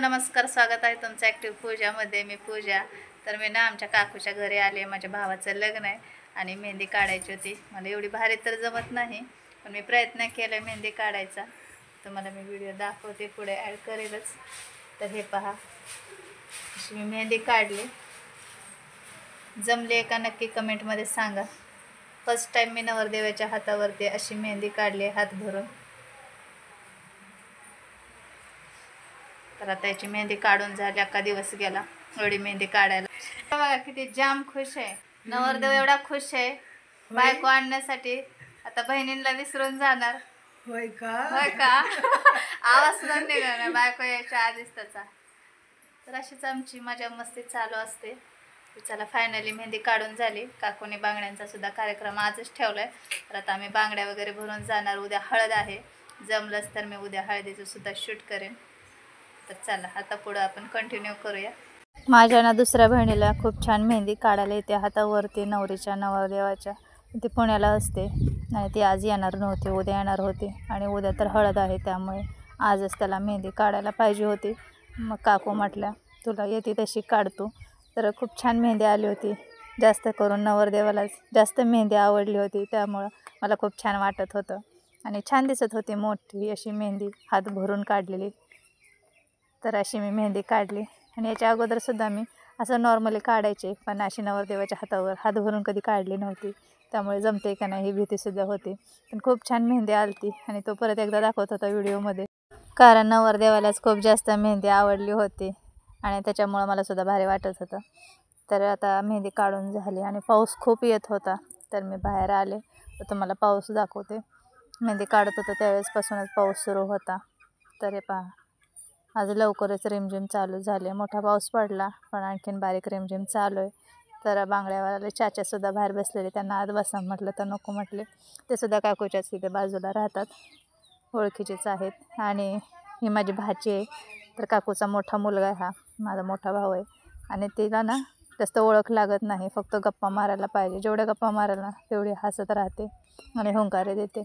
नमस्कार, स्वागत आहे तुमचं ॲक्टिव्ह पूजामध्ये. मी पूजा. तर मी ना आमच्या काकूच्या घरी आले. माझ्या भावाचं लग्न आहे आणि मेहंदी काढायची होती. मला एवढी भारी तर जमत नाही, पण मी प्रयत्न केला मेहंदी काढायचा. तुम्हाला मी व्हिडिओ दाखवते, पुढे ॲड करेलच. तर हे पहा, अशी मी मेहंदी काढली. जमले का नक्की कमेंटमध्ये सांगा. फर्स्ट टाईम मी नवरदेवाच्या हातावरती अशी मेहंदी काढली, हात भरून. तर आता याची मेहंदी काढून झाली, अख्खा दिवस गेला एवढी मेहंदी काढायला. बघा किती जाम खुश आहे नवरदेव, एवढा खुश आहे बायको आणण्यासाठी. आता बहिणींना विसरून जाणार. होय का? आवाज सुद्धा निघाला नाही बायको यायच्या आधीच त्याचा. तर अशीच आमची मजा मस्ती चालू असते. चला, फायनली मेहंदी काढून झाली. काकूने बांगड्यांचा सुद्धा कार्यक्रम आजच ठेवलाय. तर आता आम्ही बांगड्या वगैरे भरून जाणार. उद्या हळद आहे, जमलंच तर मी उद्या हळदीचं सुद्धा शूट करेन. तर चला, आता पुढं आपण कंटिन्यू करूया. माझ्या ना दुसऱ्या बहिणीला खूप छान मेहंदी काढायला येते हातावरती, नवरीच्या नवरदेवाच्या. ती पुण्याला असते आणि ती आज येणार नव्हती, उद्या येणार होती. आणि उद्या तर हळद आहे, त्यामुळे आजच त्याला मेहंदी काढायला पाहिजे होती. मग काकू म्हटल्या तुला येते तशी काढतो. तर खूप छान मेहंदी आली होती. जास्त करून नवरदेवालाच जास्त मेहंदी आवडली होती, त्यामुळं मला खूप छान वाटत होतं आणि छान दिसत होती. मोठी अशी मेहंदी हात भरून काढलेली. तर अशी मी मेहंदी काढली. आणि याच्या अगोदरसुद्धा मी असं नॉर्मली काढायचे, पण अशी नवरदेवाच्या हातावर हात भरून कधी काढली नव्हती. त्यामुळे जमते का नाही ही भीतीसुद्धा होती. पण खूप छान मेहंदी आलती आणि तो परत एकदा दाखवत होता व्हिडिओमध्ये, कारण नवरदेवालाच खूप जास्त मेहंदी आवडली होती आणि त्याच्यामुळं मलासुद्धा भारी वाटत होतं. तर आता मेहंदी काढून झाली आणि पाऊस खूप येत होता. तर मी बाहेर आले तर तुम्हाला पाऊस दाखवते. मेहंदी काढत होतो त्यावेळेसपासूनच पाऊस सुरू होता. तर हे पहा, आज लवकरच रिमझिम चालू झाले. मोठा पाऊस पडला, पण आणखीन बारीक रिमझिम चालू आहे. तर बांगड्यावाले चाच्यासुद्धा बाहेर बसलेले, त्यांना आत बसा म्हटलं तर नको म्हटले. ते सुद्धा काकूच्याच तिथे बाजूला राहतात, ओळखीचेच आहेत. आणि ही माझी भाची आहे. तर काकूचा मोठा मुलगा आहे, हा माझा मोठा भाऊ आहे. आणि तिला ना जास्त ओळख लागत नाही, फक्त गप्पा मारायला पाहिजे. जेवढ्या गप्पा मारायला ना तेवढी हसत राहते आणि हुंकारे देते.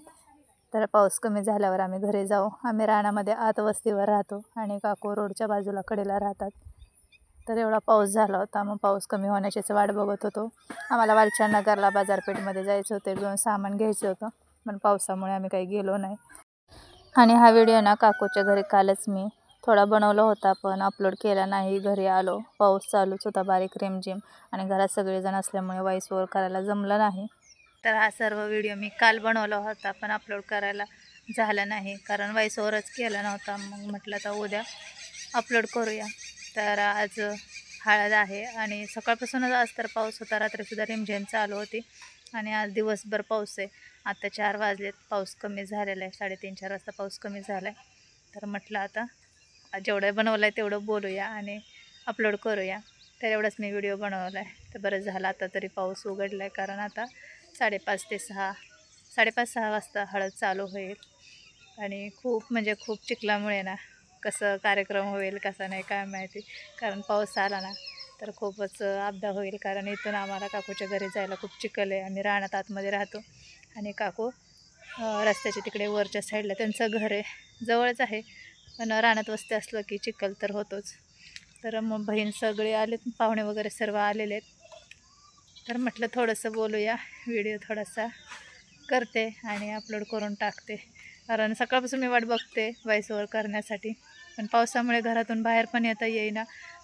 तर पाऊस कमी झाल्यावर आम्ही घरी जाऊ. आम्ही रानामध्ये आत वस्तीवर राहतो आणि काकू रोडच्या बाजूला कडेला राहतात. तर एवढा पाऊस झाला होता, मग पाऊस कमी होण्याचीच वाट बघत होतो. आम्हाला वालच्या नगरला बाजारपेठमध्ये जायचं होतं, घेऊन सामान घ्यायचं होतं, पण पावसामुळे आम्ही काही गेलो नाही. आणि हा व्हिडिओ ना काकूच्या घरी कालच मी थोडा बनवला होता, पण अपलोड केला नाही. घरी आलो, पाऊस चालूच होता बारीक रिमझिम, आणि घरात सगळेजण असल्यामुळे व्हॉइस ओव्हर करायला जमलं नाही. तर हा सर्व व्हिडिओ मी काल बनवला होता, पण अपलोड करायला झालं नाही, कारण व्हॉइस ओव्हरच केला नव्हता. मग म्हटलं तर उद्या अपलोड करूया. तर आज हळद आहे आणि सकाळपासूनच आज तर पाऊस होता, रात्रीसुद्धा रिमझिम चालू होती आणि आज दिवसभर पाऊस आहे. आता 4 वाजलेत, पाऊस कमी झालेला आहे. 3:30-4 वाजता पाऊस कमी झाला आहे. तर म्हटलं आता जेवढं बनवलं आहे तेवढं बोलूया आणि अपलोड करूया. तर एवढंच मी व्हिडिओ बनवला आहे. तर बरं झालं आता तरी पाऊस उघडला आहे, कारण आता 5:30 ते 6, 5:30-6 वाजता हळद चालू होईल. आणि खूप म्हणजे खूप चिखलामुळे ना कसं कार्यक्रम होईल कसा नाही काय माहिती, कारण पाऊस आला ना तर खूपच अपदा होईल. कारण इथून आम्हाला काकूच्या घरी जायला खूप चिखल आहे. आम्ही रानात आतमध्ये राहतो आणि काकू रस्त्याच्या तिकडे वरच्या साईडला त्यांचं घर आहे, जवळच आहे, पण रानात वस्ती असलं की चिखल तर होतोच. तर मग बहीण सगळे आलेत, पाहुणे वगैरे सर्व आलेले आहेत. तर म्हटलं थोडंसं बोलूया, व्हिडिओ थोडासा करते आणि अपलोड करून टाकते. कारण सकाळपासून मी वाट बघते व्हॉइस ओव्हर करण्यासाठी, पण पावसामुळे घरातून बाहेर पण येता येईना,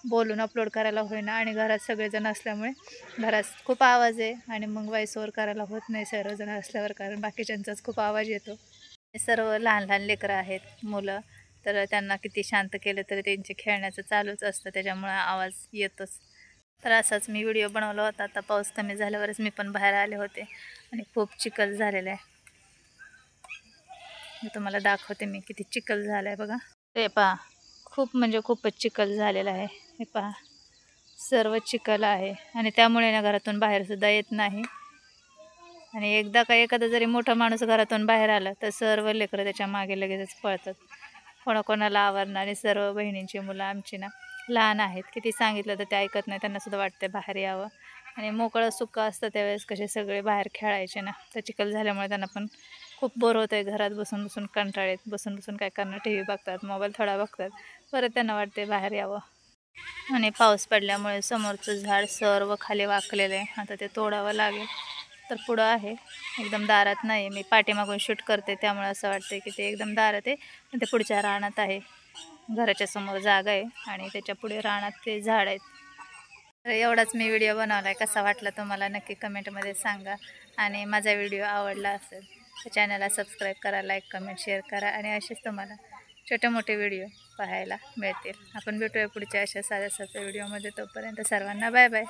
बोलून अपलोड करायला होईना. आणि घरात सगळेजण असल्यामुळे घरात खूप आवाज आहे आणि मग व्हॉइस ओव्हर करायला होत नाही सर्वजण असल्यावर, कारण बाकीच्यांचाच खूप आवाज येतो. सर्व लहान लहान लेकरं आहेत, मुलं, तर त्यांना किती शांत केलं तरी त्यांचे खेळण्याचं चालूच असतं, त्याच्यामुळे आवाज येतोच. तर असाच मी व्हिडिओ बनवला होता. आता पाऊस कमी झाल्यावरच मी पण बाहेर आले होते आणि खूप चिखल झालेला आहे. मी तुम्हाला दाखवते मी किती चिखल झाला आहे बघा. हे पहा, खूप म्हणजे खूपच चिखल झालेला आहे. हे पहा, सर्व चिखल आहे आणि त्यामुळे ना घरातून बाहेरसुद्धा येत नाही. आणि एकदा का एखादा जरी मोठा माणूस घरातून बाहेर आला तर सर्व लेकरं त्याच्या मागे लगेचच पळतात, कोणाकोणाला आवरणार. आणि सर्व बहिणींची मुलं आमची ना लहान आहेत, किती सांगितलं तर ते ऐकत नाही. त्यांनासुद्धा वाटते बाहेर यावं, आणि मोकळं सुक्का असतं त्यावेळेस कसे सगळे बाहेर खेळायचे ना. तर चिखल झाल्यामुळे त्यांना पण खूप बोर होतं आहे, घरात बसून बसून कंटाळेत, बसून बसून काय करणार, TV बघतात, मोबाईल थोडा बघतात. परत त्यांना वाटते बाहेर यावं. आणि पाऊस पडल्यामुळे समोरचं झाड सर्व खाली वाकलेलं आहे. आता ते तोडावं लागेल. तर पुढं आहे, एकदम दारात नाही. मी पाठीमागून शूट करते त्यामुळे असं वाटतं की ते एकदम दारात आहे, पण ते पुढच्या रानात आहे. घराच्या समोर जागा आहे आणि त्याच्या पुढे रानात ते झाड आहेत. तर एवढाच मी व्हिडिओ बनवला आहे. कसा वाटला तुम्हाला नक्की कमेंटमध्ये सांगा. आणि माझा व्हिडिओ आवडला असेल तर चॅनलला सबस्क्राईब करा, लाईक, कमेंट, शेअर करा. आणि असेच तुम्हाला छोटे मोठे व्हिडिओ पाहायला मिळतील. आपण भेटूया पुढच्या अशा साध्या साध्या व्हिडिओमध्ये. तोपर्यंत सर्वांना बाय बाय.